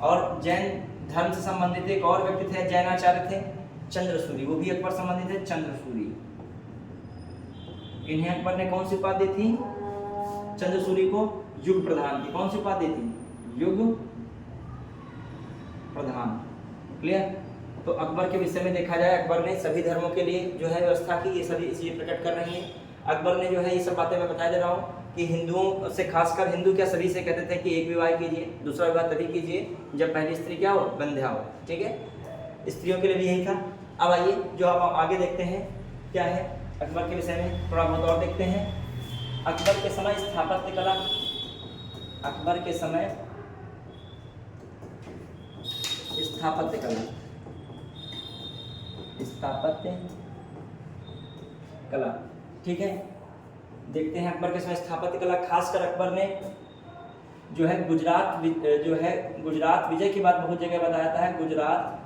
और जैन धर्म से संबंधित एक और व्यक्ति थे, जैनाचार्य थे, चंद्रसूरी। वो भी अकबर संबंधित है, चंद्रसूरी। इन्हें अकबर ने कौन सी उपाधि थी? चंद्रसूरी को युग प्रधान की कौन सी उपाधि थी? युग प्रधान। क्लियर। तो अकबर के विषय में देखा जाए, अकबर ने सभी धर्मों के लिए जो है व्यवस्था की, ये सभी इसलिए प्रकट कर रही है। अकबर ने जो है ये सब बातें मैं बता दे रहा हूँ कि हिंदुओं से, खासकर हिंदू क्या सभी से कहते थे कि एक विवाह कीजिए, दूसरा विवाह तभी कीजिए जब पहली स्त्री क्या हो? बंध्या हो। ठीक है, स्त्रियों के लिए भी यही था। अब आइए जो आप आगे देखते हैं क्या है अकबर के विषय में, थोड़ा बहुत और देखते हैं। अकबर के समय स्थापत्य कला, अकबर के समय स्थापत्य कला, स्थापत्य कला। ठीक है, देखते हैं अकबर के समय स्थापत्य कला। खासकर अकबर ने जो है गुजरात विजय की बात बहुत जगह बताया था है। गुजरात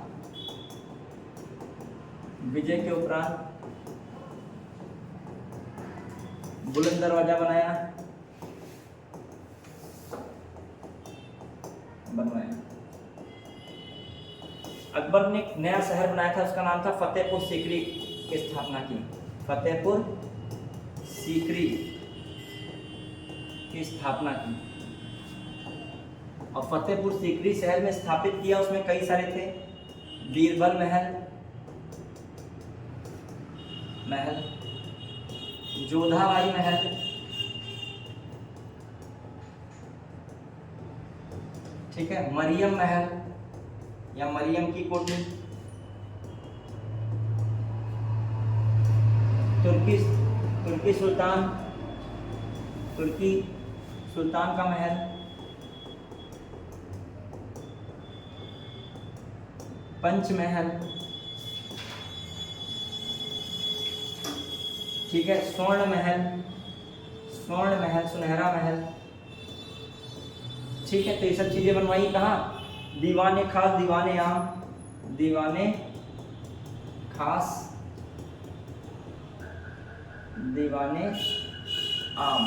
विजय के उपरांत बुलंद दरवाजा बनवाया। अकबर ने एक नया शहर बनाया था, उसका नाम था फतेहपुर सीकरी की स्थापना की। फतेहपुर सीकरी की स्थापना की और फतेहपुर सीकरी शहर में स्थापित किया। उसमें कई सारे थे, बीरबल महल, जोधाबाई महल, ठीक है, मरियम महल या मरियम की कोठी, तुर्की सुल्तान का महल, पंचमहल, ठीक है, स्वर्ण महल, सुनहरा महल। ठीक है, तो ये सब चीजें बनवाई। कहाँ? दीवाने खास, दीवाने आम, दीवाने खास, दीवाने आम,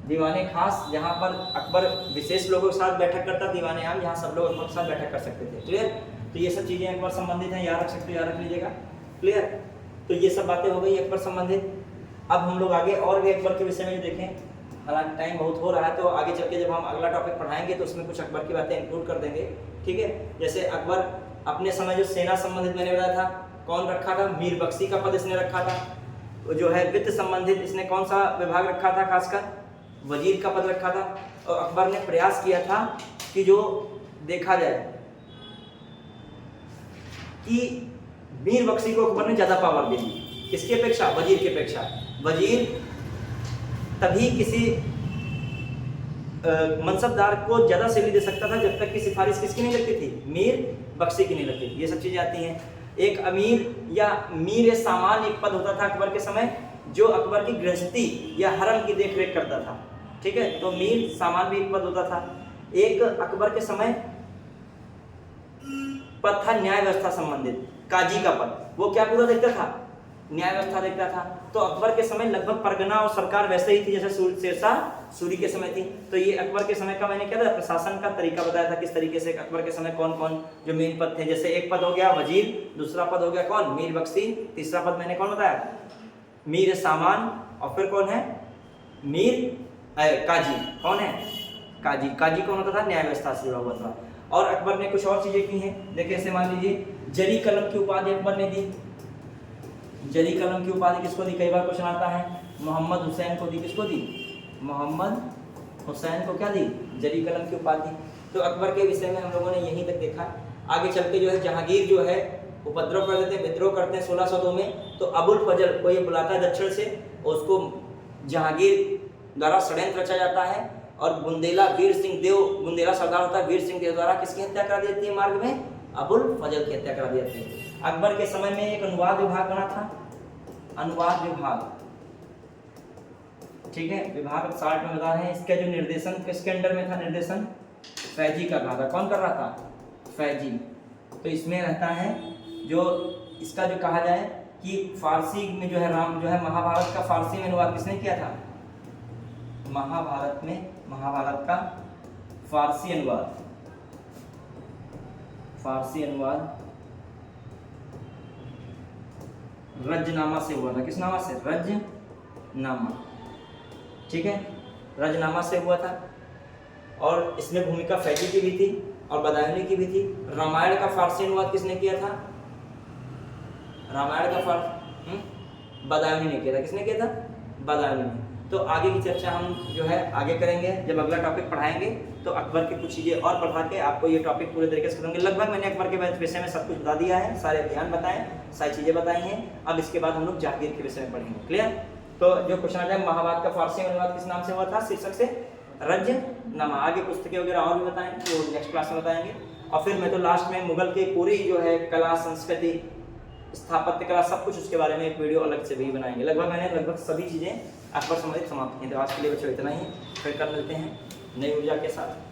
दीवाने खास जहाँ पर अकबर विशेष लोगों के साथ बैठक करता, दीवाने आम जहाँ सब लोग अकबर के साथ बैठक कर सकते थे। क्लियर। तो ये सब चीजें अकबर संबंधित हैं, याद रख सकते हो, याद रख लीजिएगा। क्लियर। तो ये सब बातें हो गई अकबर संबंधित। अब हम लोग आगे और भी अकबर के विषय में देखें, हालांकि टाइम बहुत हो रहा है, तो आगे चल के जब हम अगला टॉपिक पढ़ाएंगे तो उसमें कुछ अकबर की बातें इंक्लूड कर देंगे। ठीक है, जैसे अकबर अपने समय जो सेना संबंधित मैंने बताया था, कौन रखा था? मीर बख्शी का पद इसने रखा था। जो है वित्त संबंधित इसने कौन सा विभाग रखा था? खासकर वजीर का पद रखा था। और अकबर ने प्रयास किया था कि जो देखा जाए कि मीर बख्शी को अकबर ने ज्यादा पावर दे दी, किसकी अपेक्षा? वजीर की अपेक्षा। वजीर तभी किसी मनसबदार को ज्यादा सैलरी दे सकता था जब तक कि सिफारिश किसकी नहीं लगती थी? मीर बख्शी की नहीं लगती थी। ये सब चीजें आती हैं। एक अमीर या मीर सामान एक पद होता था अकबर के समय, जो अकबर की गृहस्थी या हरम की देखरेख करता था। ठीक है। तो मीर सामान भी एक पद होता था। एक अकबर के समय पद था न्याय व्यवस्था संबंधित, काजी का पद। वो क्या पूरा देखता था? न्याय व्यवस्था देखता था। तो अकबर के समय लगभग परगना और सरकार वैसे ही थी जैसे शेरशाह सूरी के समय थी। तो ये अकबर के समय का मैंने क्या था, प्रशासन का तरीका बताया था, किस तरीके से अकबर के समय कौन कौन जो मेन पद थे। जैसे एक पद हो गया वजीर, दूसरा पद हो गया कौन, मीर बख्शी, तीसरा पद मैंने कौन बताया, मीर सामान, और फिर कौन है, काजी। कौन है? काजी। काजी कौन होता था? न्याय व्यवस्था से जुड़ा हुआ था। और अकबर ने कुछ और चीजें की हैं। देखिए ऐसे मान लीजिए जरी कलम की उपाधि अकबर ने दी। जरी कलम की उपाधि किसको दी? कई बार क्वेश्चन आता है। मोहम्मद हुसैन को दी। किसको दी? मोहम्मद हुसैन को क्या दी? जरी कलम की उपाधि। तो अकबर के विषय में हम लोगों ने यहीं तक देखा। आगे चल के जो है जहांगीर जो है उपद्रव कर देते हैं, विद्रोह करते हैं 1602 में। तो अबुल फजल को ये बुलाता है दक्षिण से, उसको जहांगीर द्वारा षड्यंत्र रचा जाता है और बुंदेला वीर सिंह देव, बुंदेला सरदार होता है, वीर सिंह देव द्वारा किसकी हत्या करा दी जाती है? मार्ग में अबुल फजल की हत्या करा दी जाती है। अकबर के समय में एक अनुवाद विभाग बना था, अनुवाद विभाग, ठीक है। विभाग 60 में बता रहे हैं। इसका जो निर्देशन किसके अंडर में था? निर्देशन फैजी कर रहा था। कौन कर रहा था? फैजी। तो इसमें रहता है जो इसका जो कहा जाए कि फारसी में जो है राम जो है महाभारत का फारसी में अनुवाद किसने किया था? महाभारत में, महाभारत का फारसी अनुवाद, फारसी अनुवाद रजनामा से हुआ था। किस नामा से? रजनामा, ठीक है, रजनामा से हुआ था। और इसमें भूमिका फैजी की भी थी और बदायूनी की भी थी। रामायण का फारसी अनुवाद किसने किया था? रामायण का बदायूनी ने किया था। किसने किया था? बदायूनी ने। तो आगे की चर्चा हम जो है आगे करेंगे, जब अगला टॉपिक पढ़ाएंगे तो अकबर की कुछ चीज़ें और पढ़ा के आपको ये टॉपिक पूरे तरीके से करेंगे। लगभग मैंने अकबर के विषय में सब कुछ बता दिया है, सारे अभियान बताए, सारी चीज़ें बताई हैं। अब इसके बाद हम लोग जहांगीर के विषय में पढ़ेंगे। क्लियर? तो जो क्वेश्चन आ जाए, महाभारत का फारसी अनुवाद किस नाम से हुआ था? शीर्षक से रजनामा। आगे पुस्तकें वगैरह और भी बताएंगे, तो नेक्स्ट क्लास में बताएंगे। और फिर मैं तो लास्ट में मुगल की पूरी जो है कला, संस्कृति, स्थापत्य कला, सब कुछ उसके बारे में एक वीडियो अलग से भी बनाएंगे। लगभग सभी चीज़ें अकबर संबंधित समाप्त की। तो आज के लिए बच्चों इतना ही, फिर कल मिलते हैं नई ऊर्जा के साथ।